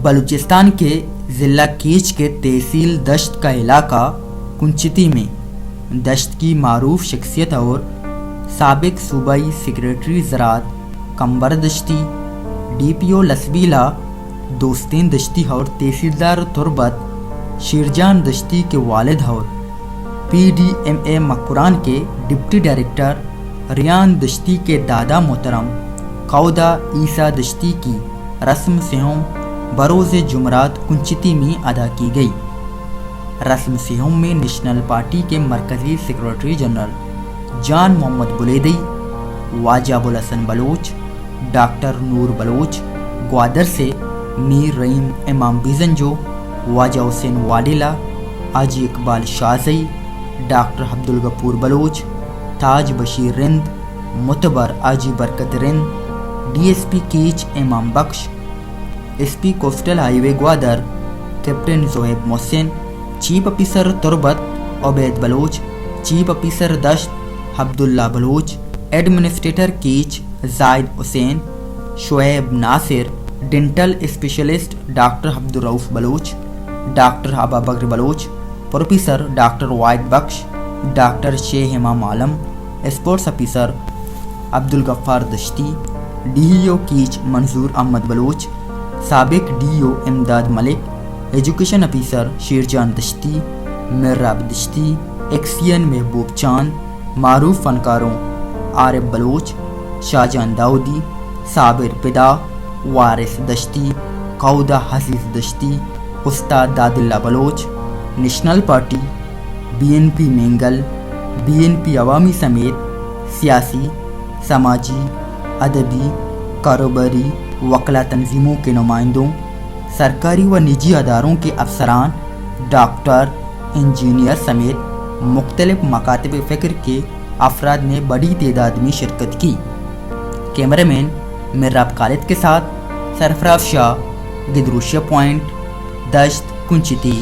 बलूचिस्तान के ज़िला कीच के तहसील दश्त का इलाका कुंचिती में दश्त की मारूफ शख्सियत और साबिक सूबाई सेक्रेटरी ज़राअत कंबर दश्ती, DPO लसबीला दोस्तीन दश्ती और तहसीलदार तुरबत शेरजान दश्ती के वालिद और PDMA मकुरान के डिप्टी डायरेक्टर रियान दश्ती के दादा मोहतरम कौदा ईसा दश्ती की रस्म सेहों बरोज़ जुमरात कुंचिती में अदा की गई। रस्म सेहों में नेशनल पार्टी के मरकज़ी सेक्रेटरी जनरल जान मोहम्मद बुलेदी, वाजा अबुल हसन बलोच, डॉक्टर नूर बलोच, ग्वादर से मीर रहीम इमाम बिजंजो, वाजा हुसैन वाडिला, हाजी इकबाल शाहज़ई, डॉक्टर अब्दुल गफूर बलोच, ताज बशीर रिंद, मुतबर Haji Barkat Rind, DSP Kech Imam Bakhsh, SP coastal highway Gwadar captain Zohaib Mohsin, chief officer Turbat Ubaid Baloch, chief officer Dasht Abdullah Baloch, administrator Kech Zahid Hussain, Shoaib Nasir, dental specialist doctor Abdul Rauf Baloch, doctor Aba Bakar Bloch, professor doctor Wahid Bakhsh, doctor Sheikh Imam Alam, sports officer Abdul Ghaffar Dashti, DEO Kech Manzoor Ahmed Baloch, साबिक DEO Imdad Malik, education officer Sherjan Dashti, Mirrab Dashti, XEN Mehboob Chand, मारूफ फनकारों आरिफ बलोच, शाहजान दाऊदी, साबिर पिदा, वारिस दश्ती, कौदा हसीस दश्ती, उस्ताद Dadilla Baloch, national party, BNP Mengal, BNP Awami समेत सियासी, समाजी, अदबी, कारोबारी वकला तंजीमों के नुमाइंदों, सरकारी व निजी अदारों के अफसरान, डॉक्टर, इंजीनियर समेत मुख्तलिफ मकातब फ़िक्र के अफराद ने बड़ी तादाद में शिरकत की। कैमरामैन मिर्राब खालिद के साथ सरफराज शाह, गिदरुशिया पॉइंट, दश्त कुंचिती।